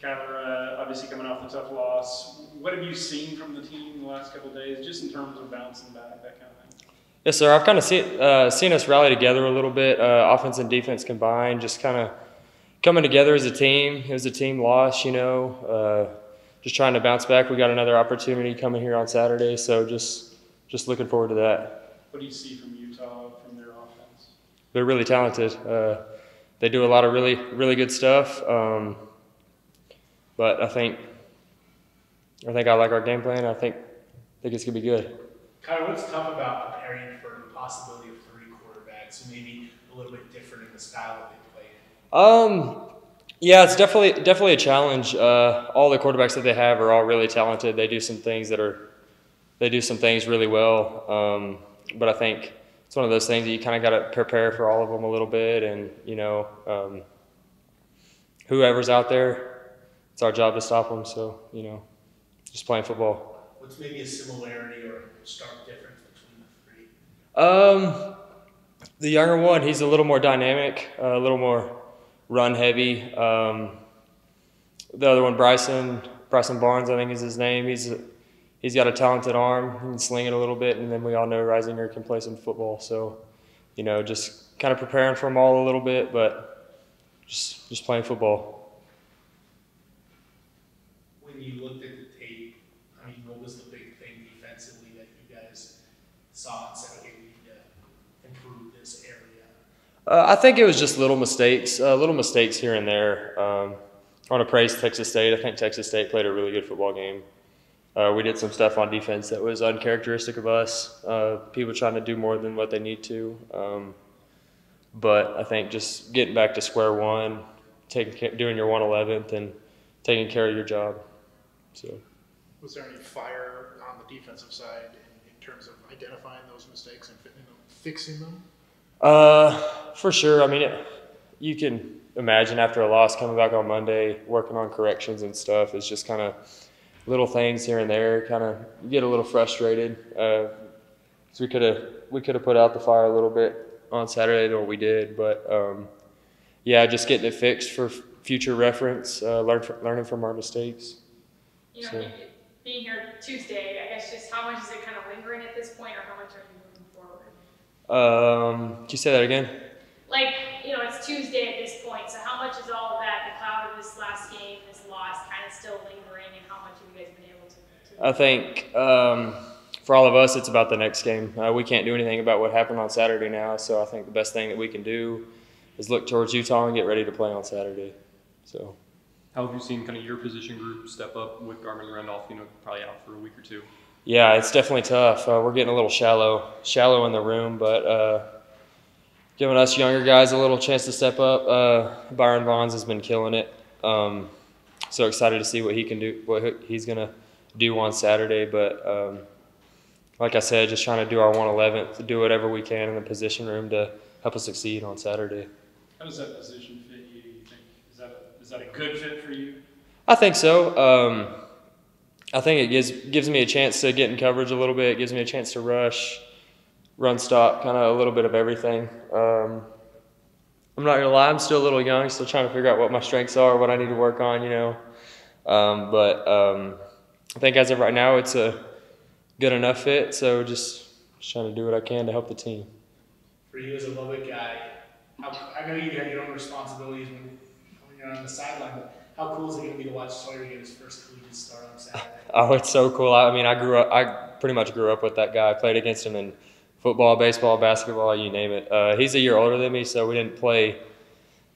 Kyler, obviously coming off a tough loss. What have you seen from the team the last couple of days, just in terms of bouncing back, that kind of thing? Yes, sir. I've kind of seen us rally together a little bit, offense and defense combined, just kind of coming together as a team. It was a team loss, just trying to bounce back. We got another opportunity coming here on Saturday, so just looking forward to that. What do you see from Utah, from their offense? They're really talented. They do a lot of really good stuff, but I think I like our game plan. I think it's gonna be good. Kyler, what's tough about preparing for the possibility of 3 quarterbacks who may be a little bit different in the style that they play? Yeah, it's definitely a challenge. All the quarterbacks that they have are all really talented. They do some things really well. But I think it's one of those things that you kind of got to prepare for all of them a little bit, and whoever's out there, it's our job to stop them. So just playing football. What's maybe a similarity or stark difference between the 3? The younger one, he's a little more dynamic, a little more run heavy. The other one, Bryson Barnes, I think is his name. He's got a talented arm. He can sling it a little bit, and then we all know Reisinger can play some football. So, just kind of preparing for them all a little bit, but just playing football. When you looked at the tape, what was the big thing defensively that you guys saw and said, okay, we need to improve this area? I think it was just little mistakes here and there. I want to praise Texas State. I think Texas State played a really good football game. We did some stuff on defense that was uncharacteristic of us. People trying to do more than what they need to. But I think just getting back to square one, doing your 111th and taking care of your job. So. Was there any fire on the defensive side in terms of identifying those mistakes and fixing them? For sure. You can imagine after a loss coming back on Monday, working on corrections and stuff. It's just kind of little things here and there. Kind of you get a little frustrated. So we could have put out the fire a little bit on Saturday than what we did. But yeah, just getting it fixed for future reference, learning from our mistakes. Being here Tuesday, I guess just how much is it kind of lingering at this point, or how much are you moving forward? Can you say that again? It's Tuesday at this point, so how much is all of that, the cloud of this last game, this loss, kind of still lingering, and how much have you guys been able to I think for all of us, it's about the next game. We can't do anything about what happened on Saturday now, so I think the best thing that we can do is look towards Utah and get ready to play on Saturday. So. How have you seen kind of your position group step up with Garmin Randolph, probably out for a week or 2? Yeah, it's definitely tough. We're getting a little shallow in the room, but giving us younger guys a little chance to step up. Byron Vaughns has been killing it. So excited to see what he can do, what he's going to do on Saturday. But like I said, just trying to do our 111th, do whatever we can in the position room to help us succeed on Saturday. How does that position fit you, do you think? Is that a good fit for you? I think so. I think it gives me a chance to get in coverage a little bit. It gives me a chance to rush, run, stop, kind of a little bit of everything. I'm not going to lie, I'm still a little young, still trying to figure out what my strengths are, what I need to work on, But I think as of right now, it's a good enough fit, so just trying to do what I can to help the team. For you as a Lubbock guy, I know you have your own responsibilities when you're on the sideline, but how cool is it going to be to watch Sawyer get his first collegiate start on Saturday? Oh, it's so cool. I pretty much grew up with that guy. I played against him in football, baseball, basketball, you name it. He's a year older than me, so we didn't play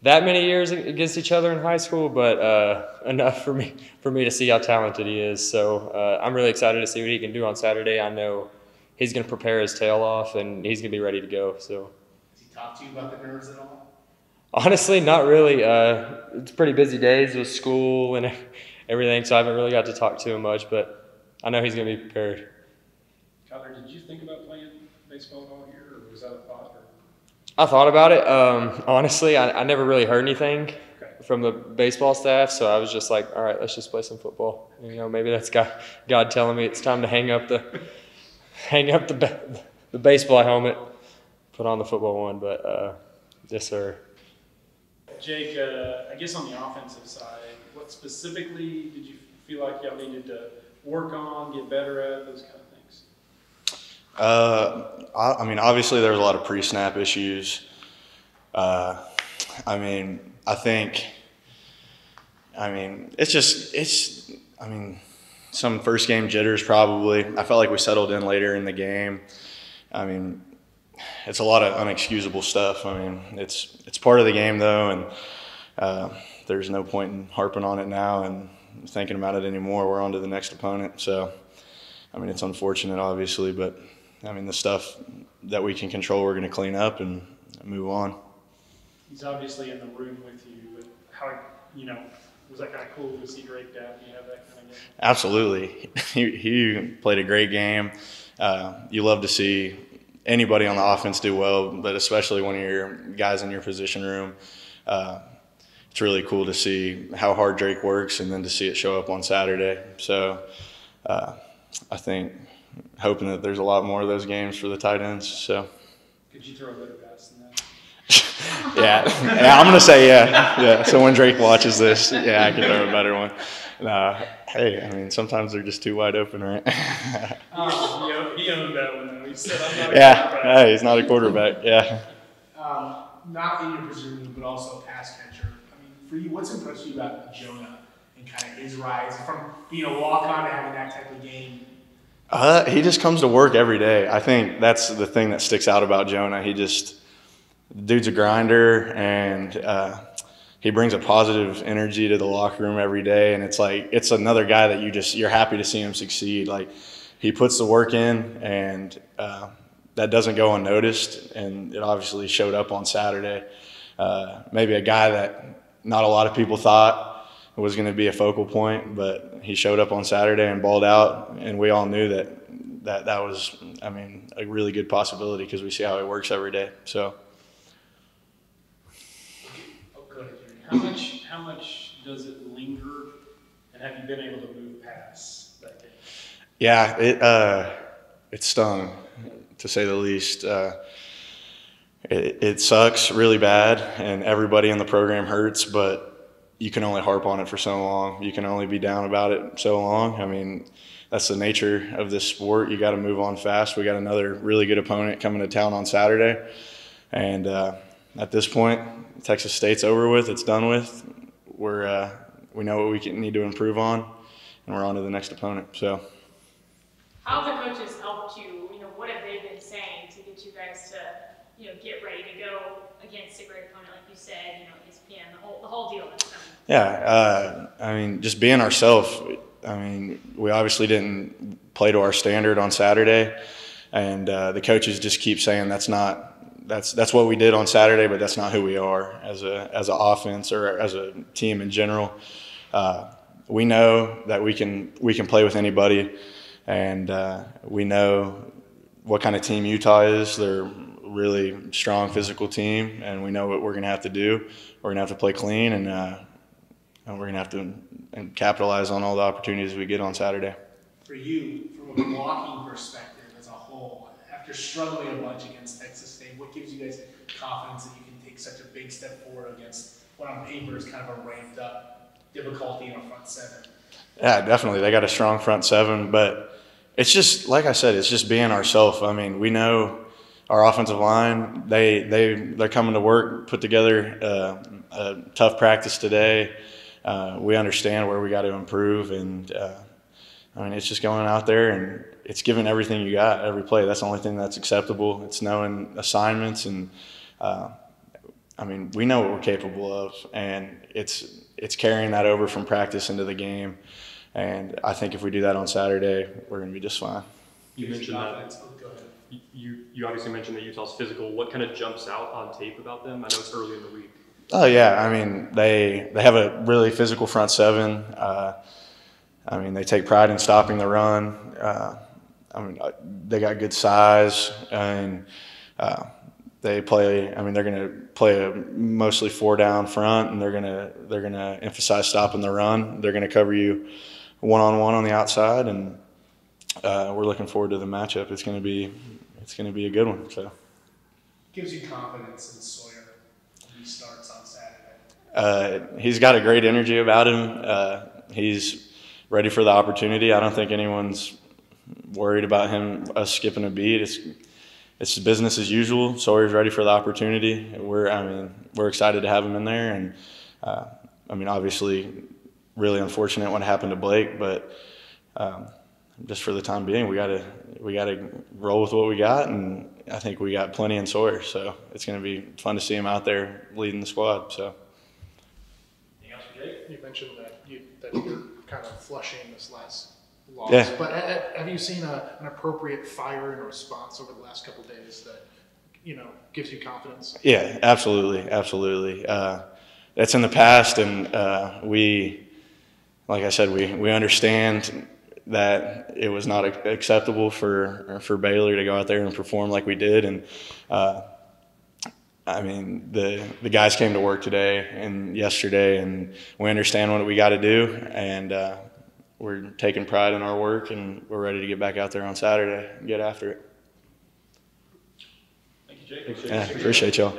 that many years against each other in high school, but enough for me to see how talented he is. So I'm really excited to see what he can do on Saturday. I know he's going to prepare his tail off, and he's going to be ready to go. So. Has he talked to you about the nerves at all? Honestly, not really. It's pretty busy days with school and everything, so I haven't really got to talk to him much, but I know he's going to be prepared. Kyler, did you think about playing baseball all year, or was that a thought? I thought about it. Honestly, I never really heard anything from the baseball staff, so I was just like, all right, let's just play some football. Maybe that's God telling me it's time to hang up the baseball helmet, put on the football one, but yes, sir. Jake, I guess on the offensive side, what specifically did you feel like y'all needed to work on, get better at, those kind of things? I mean, obviously there was a lot of pre-snap issues. I mean, some first game jitters probably. I felt like we settled in later in the game. I mean, it's a lot of unexcusable stuff. I mean, it's part of the game though, and there's no point in harping on it now and thinking about it anymore. We're on to the next opponent. So, I mean, it's unfortunate obviously, but I mean, the stuff that we can control, we're going to clean up and move on. He's obviously in the room with you, but how, was that kind of cool to see Drake down? Do you have that kind of game? Absolutely. He played a great game. You love to see anybody on the offense do well, but especially when you're guys in your position room. It's really cool to see how hard Drake works and then to see it show up on Saturday. So I think hoping that there's a lot more of those games for the tight ends. So. Could you throw a better pass than that? Yeah, I'm gonna say yeah. So when Drake watches this, yeah, I can throw a better one. Hey, I mean, sometimes they're just too wide open, right? He owned that one. He said, "I'm not a Yeah, quarterback." hey, he's not a quarterback. Yeah. Not in your position, but also a pass catcher. I mean, for you, what's impressed you about Jonah and kind of his rise from being a walk-on to having that type of game? He just comes to work every day. I think that's the thing that sticks out about Jonah. The dude's a grinder, and he brings a positive energy to the locker room every day. And it's another guy that you're happy to see him succeed. Like, he puts the work in, and that doesn't go unnoticed. And it obviously showed up on Saturday. Maybe a guy that not a lot of people thought was going to be a focal point, but he showed up on Saturday and balled out, and we all knew that was, I mean, a really good possibility because we see how he works every day. So. How much does it linger, and have you been able to move past that game? Yeah, it stung, to say the least. It sucks really bad, and everybody in the program hurts, but you can only harp on it for so long. You can only be down about it so long. I mean, that's the nature of this sport. You got to move on fast. We got another really good opponent coming to town on Saturday, and at this point, Texas State's over with. It's done with. We know what we need to improve on, and we're on to the next opponent. So, how have the coaches helped you? What have they been saying to get you guys to, get ready to go against a great opponent, like you said, ESPN, the whole deal that's coming? Yeah, I mean, just being ourselves. I mean, we obviously didn't play to our standard on Saturday, and the coaches just keep saying that's what we did on Saturday, but that's not who we are as an offense or as a team in general. We know that we can play with anybody, and we know what kind of team Utah is. They're a really strong physical team, and we know what we're going to have to do. We're going to have to play clean, and we're going to have to capitalize on all the opportunities we get on Saturday. For you, from a blocking perspective as a whole, after struggling a bunch against Texas State, what gives you guys confidence that you can take such a big step forward against what on paper is kind of a ramped up difficulty in a front seven? Yeah, definitely. They got a strong front seven, but it's just, like I said, it's just being ourselves. I mean, we know our offensive line, they're coming to work, put together a tough practice today. We understand where we got to improve, and I mean, it's just going out there and it's giving everything you got every play. That's the only thing that's acceptable. It's knowing assignments, and I mean, we know what we're capable of, and it's carrying that over from practice into the game. And I think if we do that on Saturday, we're going to be just fine. You mentioned that. You obviously mentioned that Utah's physical. What kind of jumps out on tape about them? I know it's early in the week. Oh yeah, I mean they have a really physical front seven. I mean, they take pride in stopping the run. I mean, they got good size, and they play. I mean, they're going to play a mostly 4-down front, and they're going to emphasize stopping the run. They're going to cover you one-on-one on the outside, and we're looking forward to the matchup. It's going to be a good one. So, gives you confidence in Sawyer when he starts on Saturday. He's got a great energy about him. He's ready for the opportunity. I don't think anyone's worried about us skipping a beat. It's business as usual. Sawyer's ready for the opportunity. We're excited to have him in there, and obviously, really unfortunate what happened to Blake, but just for the time being, we gotta roll with what we got, and I think we got plenty in Sawyer. So it's going to be fun to see him out there leading the squad. So. Anything else for Jake? You mentioned that you're kind of flushing this last loss, Yeah. but have you seen an appropriate fire and response over the last couple of days that gives you confidence? Yeah, absolutely. That's in the past, and like I said, we understand that it was not acceptable for Baylor to go out there and perform like we did, and the guys came to work today and yesterday, and we understand what we got to do, and we're taking pride in our work, and we're ready to get back out there on Saturday and get after it. Thank you, Jake. Yeah, appreciate y'all.